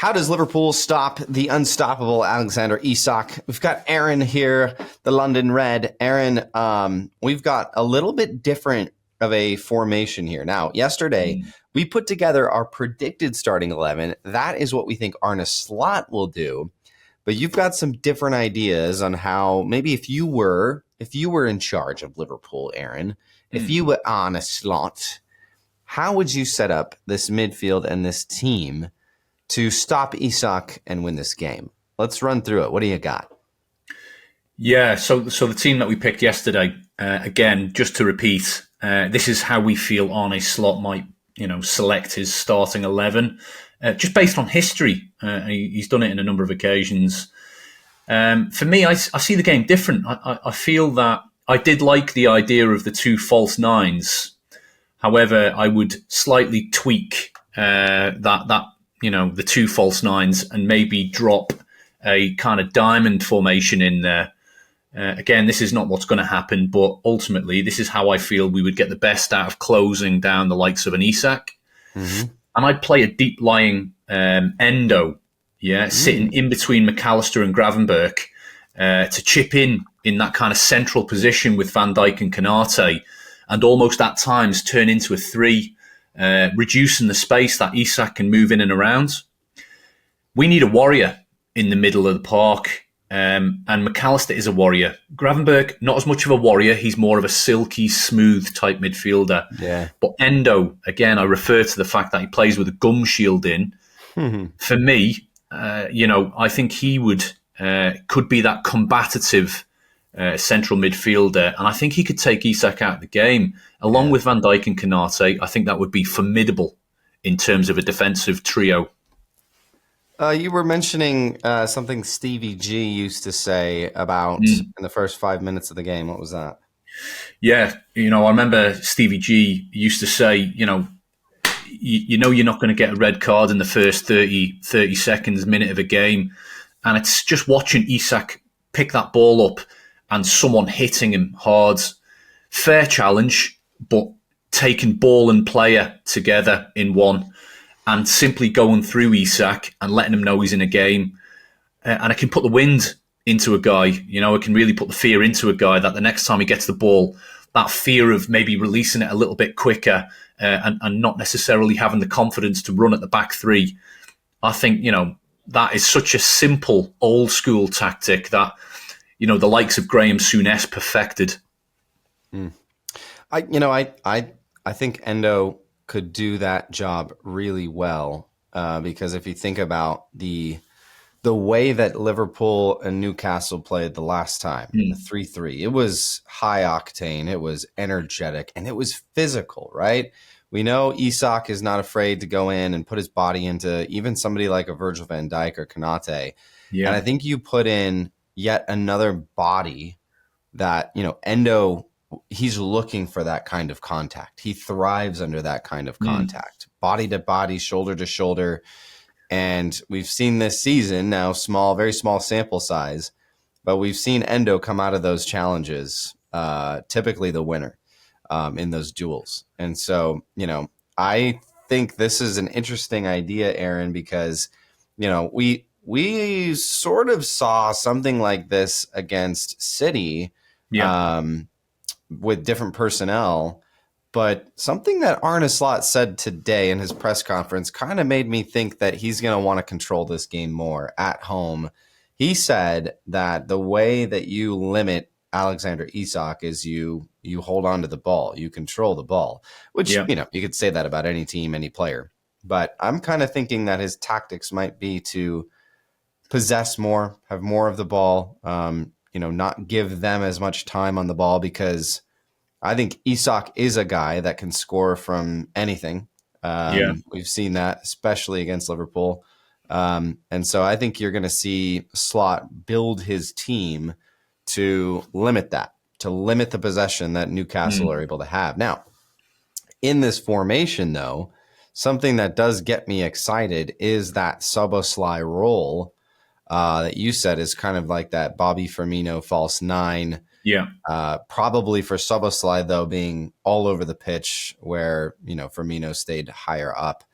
How does Liverpool stop the unstoppable Alexander Isak? We've got Aaron here, the London Red. Aaron, we've got a little bit different of a formation here. Now, yesterday, we put together our predicted starting 11. That is what we think Arne Slot will do. But you've got some different ideas on how maybe if you were in charge of Liverpool, Aaron, if you were Arne Slot, how would you set up this midfield and this team to stop Isak and win this game? Let's run through it. What do you got? Yeah, so the team that we picked yesterday, again, just to repeat, this is how we feel Arne Slot might, select his starting 11, just based on history. He's done it in a number of occasions. For me, I see the game different. I feel that I did like the idea of the two false nines. However, I would slightly tweak the two false nines and maybe drop a kind of diamond formation in there. Again, this is not what's going to happen, but ultimately, this is how I feel we would get the best out of closing down the likes of an Isak. Mm-hmm. And I'd play a deep-lying Endo, sitting in between McAllister and Gravenberch to chip in that kind of central position with Van Dijk and Konate, and almost at times turn into a 3, reducing the space that Isak can move in and around. We need a warrior in the middle of the park, and McAllister is a warrior. Gravenberch, not as much of a warrior. He's more of a silky, smooth type midfielder. Yeah. But Endo, again, I refer to the fact that he plays with a gum shield in. Mm-hmm. For me, I think he could be that combative central midfielder, and I think he could take Isak out of the game. Along with Van Dijk and Konate, I think that would be formidable in terms of a defensive trio. You were mentioning something Stevie G used to say about in the first 5 minutes of the game. What was that? Yeah, I remember Stevie G used to say, you're not going to get a red card in the first 30 seconds, minute of a game. And it's just watching Isak pick that ball up and someone hitting him hard. Fair challenge, but taking ball and player together in one and simply going through Isak and letting him know he's in a game. And it can put the wind into a guy. It can really put the fear into a guy that the next time he gets the ball, that fear of maybe releasing it a little bit quicker and not necessarily having the confidence to run at the back 3. I think, that is such a simple, old school tactic that, the likes of Graham Souness perfected. I think Endo could do that job really well because if you think about the way that Liverpool and Newcastle played the last time, the 3-3, it was high octane, it was energetic, and it was physical, right? We know Isak is not afraid to go in and put his body into even somebody like a Virgil van Dijk or Konate. Yeah. And I think you put in yet another body that, Endo, he's looking for that kind of contact. He thrives under that kind of contact, body to body, shoulder to shoulder. And we've seen this season now, very small sample size, but we've seen Endo come out of those challenges, typically the winner in those duels. And so, I think this is an interesting idea, Aaron, because, we sort of saw something like this against City with different personnel. But something that Arne Slot said today in his press conference kind of made me think that he's going to want to control this game more at home. He said that the way that you limit Alexander Isak is you hold on to the ball, you control the ball, which, you could say that about any team, any player. But I'm kind of thinking that his tactics might be to possess more, have more of the ball, not give them as much time on the ball, because I think Isak is a guy that can score from anything. We've seen that, especially against Liverpool. And so I think you're going to see Slot build his team to limit that, to limit the possession that Newcastle are able to have. Now, in this formation, though, something that does get me excited is that Szoboszlai role that you said is kind of like that Bobby Firmino false 9. Yeah. Probably for Szoboszlai, though, being all over the pitch where, Firmino stayed higher up.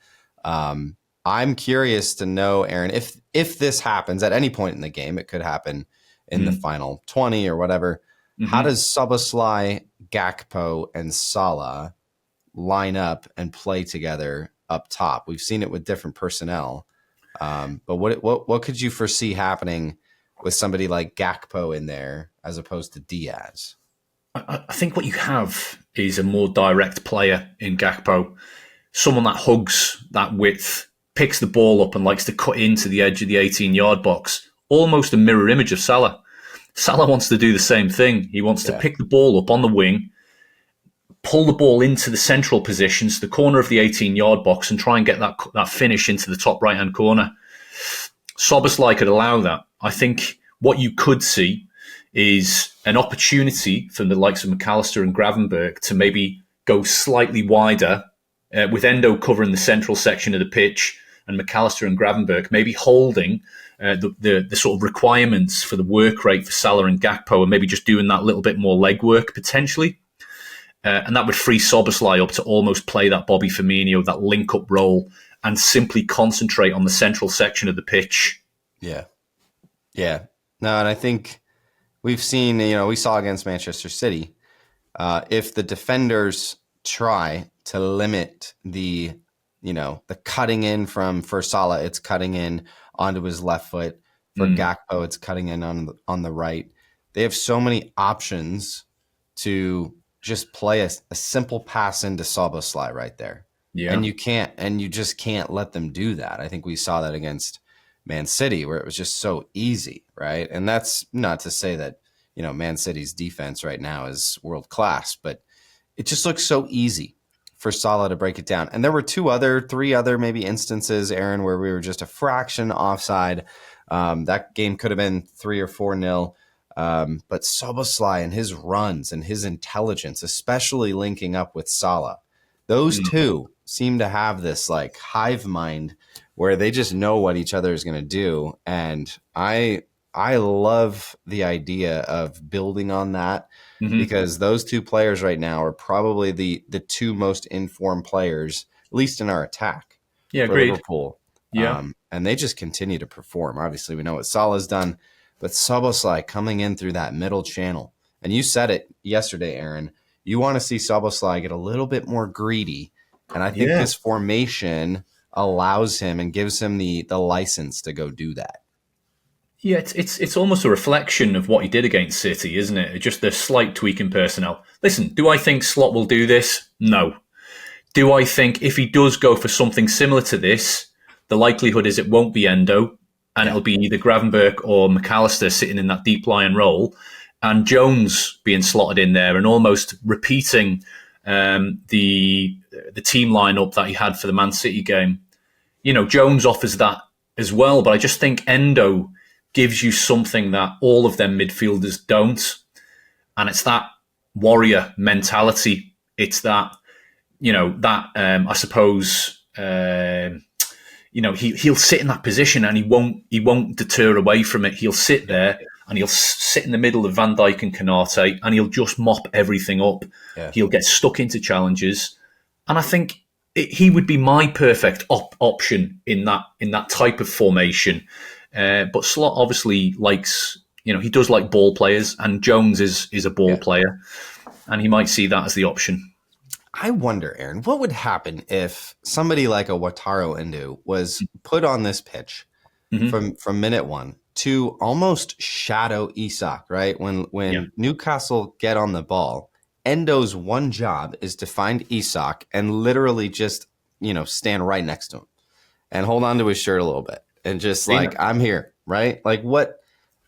I'm curious to know, Aaron, if this happens at any point in the game, it could happen in the final 20 or whatever. How does Szoboszlai, Gakpo, and Salah line up and play together up top? We've seen it with different personnel, but what could you foresee happening with somebody like Gakpo in there as opposed to Diaz? I think what you have is a more direct player in Gakpo, someone that hugs that width, picks the ball up and likes to cut into the edge of the 18-yard box, almost a mirror image of Salah. Salah wants to do the same thing. He wants to pick the ball up on the wing, pull the ball into the central positions, the corner of the 18-yard box, and try and get that finish into the top right-hand corner. Szoboszlai could allow that. I think what you could see is an opportunity for the likes of McAllister and Gravenberch to maybe go slightly wider, with Endo covering the central section of the pitch and McAllister and Gravenberch maybe holding the sort of requirements for the work rate for Salah and Gakpo, and maybe just doing that little bit more legwork potentially. And that would free Szoboszlai up to almost play that Bobby Firmino, that link-up role, and simply concentrate on the central section of the pitch. Yeah. Yeah. No, and I think we've seen, we saw against Manchester City, if the defenders try to limit the cutting in for Salah, it's cutting in onto his left foot. For Gakpo, it's cutting in on the right. They have so many options to just play a simple pass into Szoboszlai right there. Yeah. And you just can't let them do that. I think we saw that against Man City, where it was just so easy, right? And that's not to say that, Man City's defense right now is world class, but it just looks so easy for Salah to break it down. And there were three other maybe instances, Aaron, where we were just a fraction offside. That game could have been 3 or 4-0. But Szoboszlai and his runs and his intelligence, especially linking up with Salah, those two seem to have this like hive mind where they just know what each other is going to do. And I love the idea of building on that, because those two players right now are probably the two most informed players, at least in our attack. Yeah, for agreed. Liverpool. Yeah. And they just continue to perform. Obviously, we know what Salah's done, but Szoboszlai coming in through that middle channel. And you said it yesterday, Aaron. You want to see Szoboszlai get a little bit more greedy. And I think this formation allows him and gives him the license to go do that. Yeah, it's almost a reflection of what he did against City, isn't it? Just a slight tweak in personnel. Listen, do I think Slot will do this? No. Do I think if he does go for something similar to this, the likelihood is it won't be Endo, and it'll be either Gravenberch or McAllister sitting in that deep lying role, and Jones being slotted in there and almost repeating the team lineup that he had for the Man City game. Jones offers that as well, but I just think Endo gives you something that all of them midfielders don't, and it's that warrior mentality. It's that, I suppose, he'll sit in that position and he won't deter away from it. He'll sit there and he'll sit in the middle of Van Dijk and Konate and he'll just mop everything up. Yeah. He'll get stuck into challenges, and I think he would be my perfect option in that type of formation. But Slot obviously likes, he does like ball players, and Jones is a ball player, and he might see that as the option. I wonder, Aaron, what would happen if somebody like a Wataru Endo was put on this pitch from minute one to almost shadow Isak, right? When Newcastle get on the ball, Endo's one job is to find Isak and literally just, stand right next to him and hold on to his shirt a little bit and just I'm here, right? Like what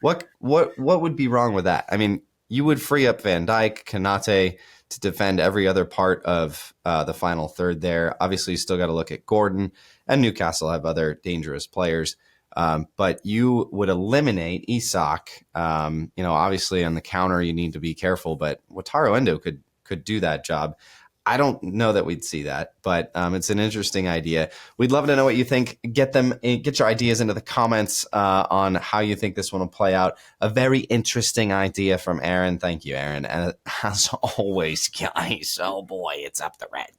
would be wrong with that? I mean, you would free up Van Dijk, Konate to defend every other part of the final third there. Obviously, you still got to look at Gordon, and Newcastle have other dangerous players. But you would eliminate Isak. Obviously on the counter, you need to be careful, but Wataru Endo could do that job. I don't know that we'd see that, but it's an interesting idea. We'd love to know what you think. Get your ideas into the comments on how you think this one will play out. A very interesting idea from Aaron. Thank you, Aaron. And as always, guys, oh boy, it's up the Reds.